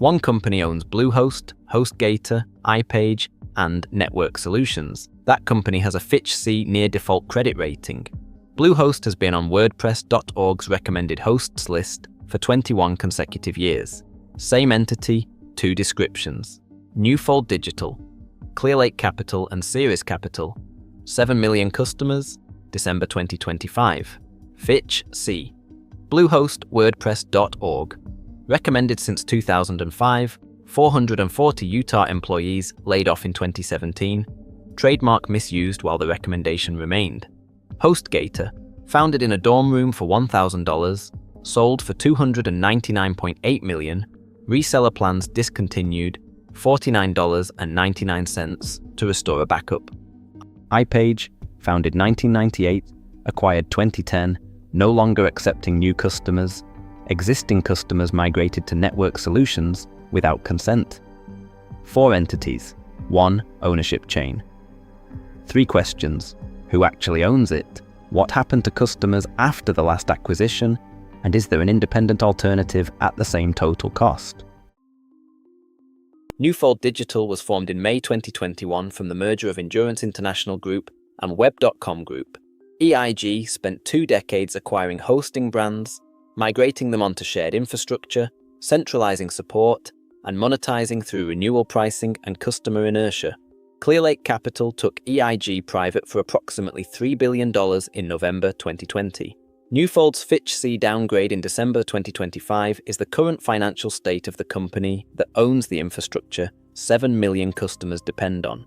One company owns Bluehost, HostGator, iPage, and Network Solutions. That company has a Fitch C near default credit rating. Bluehost has been on WordPress.org's recommended hosts list for 21 consecutive years. Same entity, two descriptions. Newfold Digital, Clearlake Capital and Ceres Capital, 7 million customers, December 2025. Fitch C. Bluehost, WordPress.org. Recommended since 2005, 440 Utah employees laid off in 2017. Trademark misused while the recommendation remained. HostGator, founded in a dorm room for $1,000, sold for $299.8 million. Reseller plans discontinued, $49.99 to restore a backup. iPage, founded 1998, acquired 2010, no longer accepting new customers. Existing customers migrated to Network Solutions without consent. 4 entities, 1 ownership chain. 3 questions: who actually owns it? What happened to customers after the last acquisition? And is there an independent alternative at the same total cost? Newfold Digital was formed in May 2021 from the merger of Endurance International Group and Web.com Group. EIG spent 2 decades acquiring hosting brands, migrating them onto shared infrastructure, centralizing support, and monetizing through renewal pricing and customer inertia. Clearlake Capital took EIG private for approximately $3 billion in November 2020. Newfold's Fitch C downgrade in December 2025 is the current financial state of the company that owns the infrastructure 7 million customers depend on.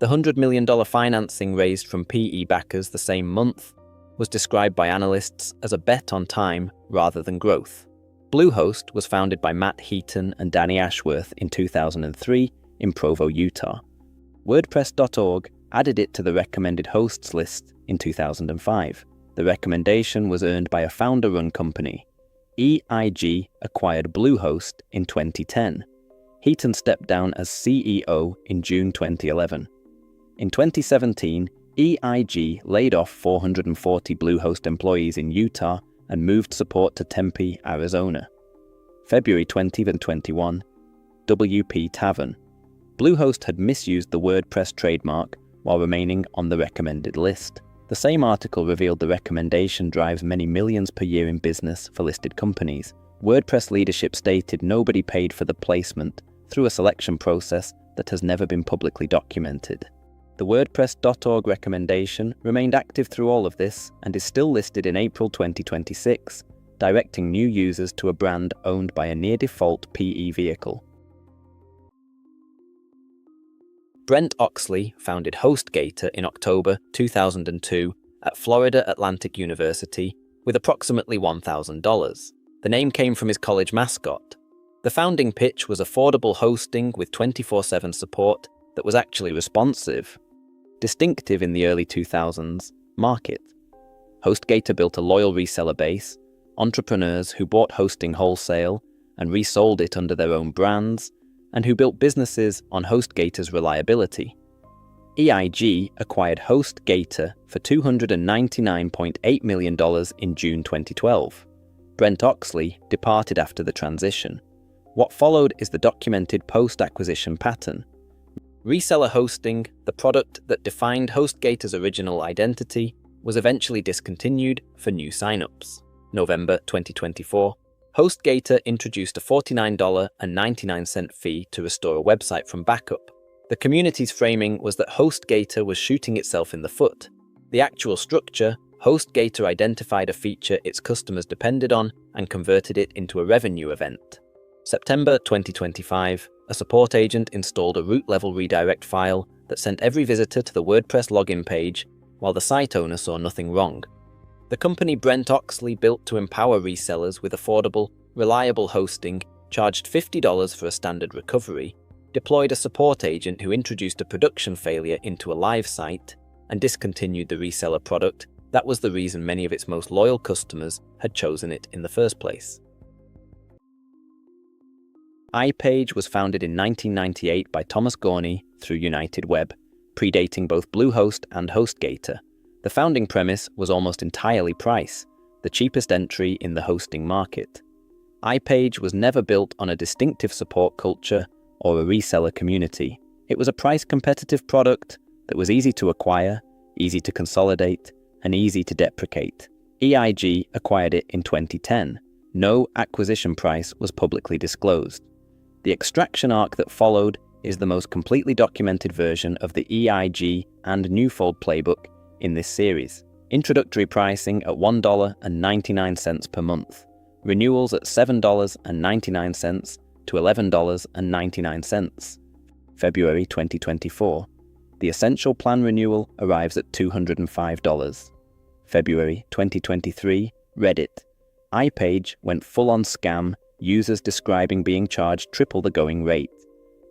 The $100 million financing raised from PE backers the same month was described by analysts as a bet on time rather than growth. Bluehost was founded by Matt Heaton and Danny Ashworth in 2003 in Provo, Utah. WordPress.org added it to the recommended hosts list in 2005. The recommendation was earned by a founder-run company. EIG acquired Bluehost in 2010. Heaton stepped down as CEO in June 2011. In 2017, EIG laid off 440 Bluehost employees in Utah and moved support to Tempe, Arizona. February 2021, WPTavern. Bluehost had misused the WordPress trademark while remaining on the recommended list. The same article revealed the recommendation drives many millions per year in business for listed companies. WordPress leadership stated nobody paid for the placement through a selection process that has never been publicly documented. The WordPress.org recommendation remained active through all of this and is still listed in April 2026, directing new users to a brand owned by a near-default PE vehicle. Brent Oxley founded HostGator in October 2002 at Florida Atlantic University with approximately $1,000. The name came from his college mascot. The founding pitch was affordable hosting with 24/7 support that was actually responsive, distinctive in the early 2000s market. HostGator built a loyal reseller base, entrepreneurs who bought hosting wholesale and resold it under their own brands, and who built businesses on HostGator's reliability. EIG acquired HostGator for $299.8 million in June 2012. Brent Oxley departed after the transition. What followed is the documented post-acquisition pattern. Reseller hosting, the product that defined HostGator's original identity, was eventually discontinued for new signups. November 2024. HostGator introduced a $49.99 fee to restore a website from backup. The community's framing was that HostGator was shooting itself in the foot. The actual structure, HostGator identified a feature its customers depended on and converted it into a revenue event. September 2025, a support agent installed a root-level redirect file that sent every visitor to the WordPress login page, while the site owner saw nothing wrong. The company Brent Oxley built to empower resellers with affordable, reliable hosting, charged $50 for a standard recovery, deployed a support agent who introduced a production failure into a live site, and discontinued the reseller product. That was the reason many of its most loyal customers had chosen it in the first place. iPage was founded in 1998 by Thomas Gorny through UnitedWeb, predating both Bluehost and HostGator. The founding premise was almost entirely price, the cheapest entry in the hosting market. iPage was never built on a distinctive support culture or a reseller community. It was a price-competitive product that was easy to acquire, easy to consolidate, and easy to deprecate. EIG acquired it in 2010. No acquisition price was publicly disclosed. The extraction arc that followed is the most completely documented version of the EIG and Newfold playbook in this series. Introductory pricing at $1.99 per month. Renewals at $7.99 to $11.99. February 2024. The Essential Plan renewal arrives at $205. February 2023. Reddit. iPage went full-on scam, users describing being charged triple the going rate.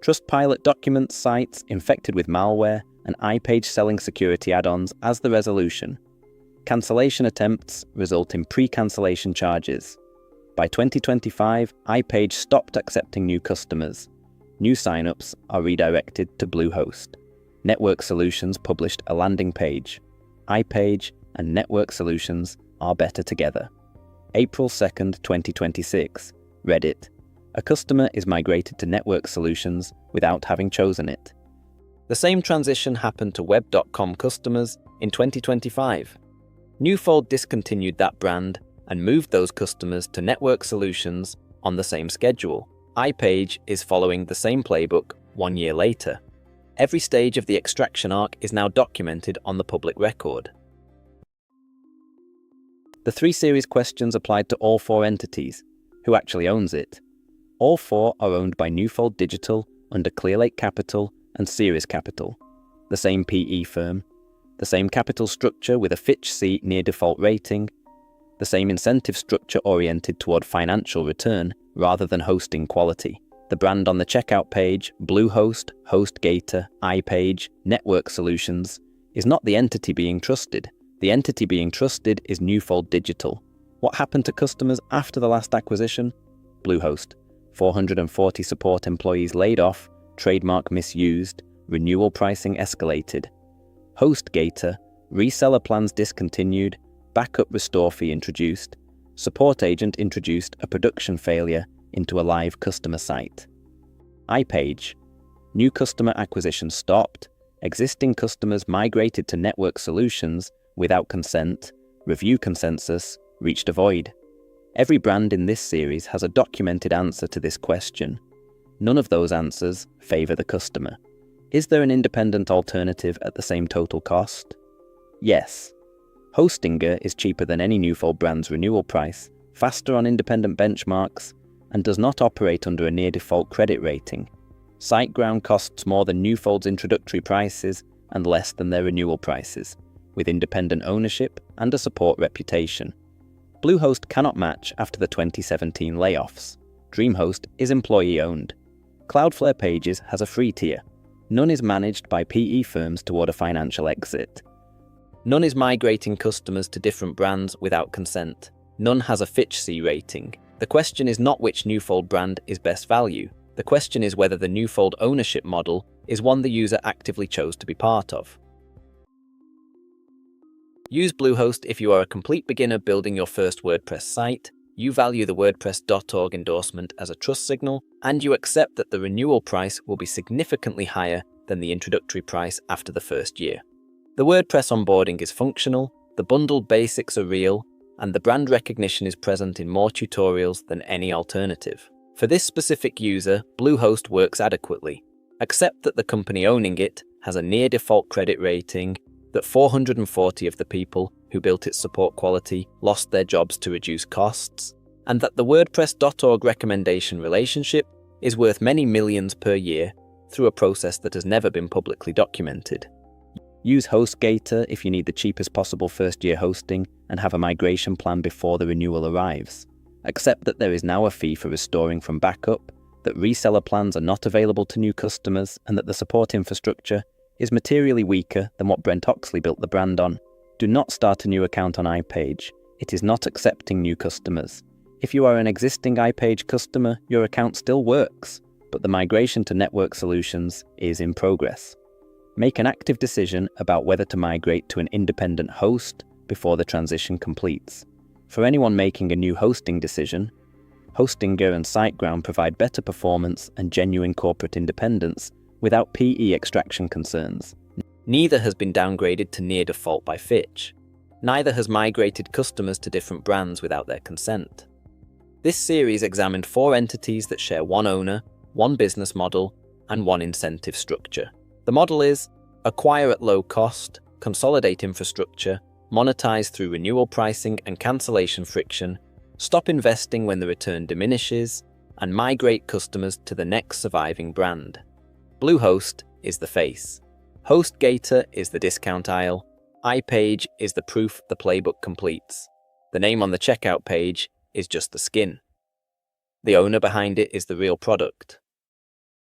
Trustpilot documents sites infected with malware and iPage selling security add-ons as the resolution. Cancellation attempts result in pre-cancellation charges. By 2025, iPage stopped accepting new customers. New signups are redirected to Bluehost. Network Solutions published a landing page. iPage and Network Solutions are better together. April 2nd, 2026. Reddit. A customer is migrated to Network Solutions without having chosen it. The same transition happened to Web.com customers in 2025. Newfold discontinued that brand and moved those customers to Network Solutions on the same schedule. iPage is following the same playbook 1 year later. Every stage of the extraction arc is now documented on the public record. The 3 series questions applied to all 4 entities. Who actually owns it? All 4 are owned by Newfold Digital under Clearlake Capital and Series Capital, the same PE firm, the same capital structure with a Fitch C near default rating, the same incentive structure oriented toward financial return rather than hosting quality. The brand on the checkout page, Bluehost, HostGator, iPage, Network Solutions, is not the entity being trusted. The entity being trusted is Newfold Digital. What happened to customers after the last acquisition? Bluehost. 440 support employees laid off, trademark misused, renewal pricing escalated. HostGator. Reseller plans discontinued, backup restore fee introduced, support agent introduced a production failure into a live customer site. iPage. New customer acquisition stopped, existing customers migrated to Network Solutions without consent, review consensus, reached a void. Every brand in this series has a documented answer to this question. None of those answers favor the customer. Is there an independent alternative at the same total cost? Yes. HostGator is cheaper than any Newfold brand's renewal price, faster on independent benchmarks, and does not operate under a near-default credit rating. SiteGround costs more than Newfold's introductory prices and less than their renewal prices, with independent ownership and a support reputation. Bluehost cannot match after the 2017 layoffs. DreamHost is employee-owned. Cloudflare Pages has a free tier. None is managed by PE firms toward a financial exit. None is migrating customers to different brands without consent. None has a Fitch C rating. The question is not which Newfold brand is best value. The question is whether the Newfold ownership model is one the user actively chose to be part of. Use Bluehost if you are a complete beginner building your first WordPress site, you value the WordPress.org endorsement as a trust signal, and you accept that the renewal price will be significantly higher than the introductory price after the first year. The WordPress onboarding is functional, the bundled basics are real, and the brand recognition is present in more tutorials than any alternative. For this specific user, Bluehost works adequately. Accept that the company owning it has a near-default credit rating, that 440 of the people who built its support quality lost their jobs to reduce costs, and that the WordPress.org recommendation relationship is worth many millions per year through a process that has never been publicly documented. Use HostGator if you need the cheapest possible first-year hosting and have a migration plan before the renewal arrives. Accept that there is now a fee for restoring from backup, that reseller plans are not available to new customers, and that the support infrastructure is materially weaker than what Brent Oxley built the brand on. Do not start a new account on iPage. It is not accepting new customers. If you are an existing iPage customer, your account still works, but the migration to Network Solutions is in progress. Make an active decision about whether to migrate to an independent host before the transition completes. For anyone making a new hosting decision, HostGator and SiteGround provide better performance and genuine corporate independence without PE extraction concerns. Neither has been downgraded to near default by Fitch. Neither has migrated customers to different brands without their consent. This series examined 4 entities that share one owner, one business model, and one incentive structure. The model is acquire at low cost, consolidate infrastructure, monetize through renewal pricing and cancellation friction, stop investing when the return diminishes, and migrate customers to the next surviving brand. Bluehost is the face. HostGator is the discount aisle. iPage is the proof the playbook completes. The name on the checkout page is just the skin. The owner behind it is the real product.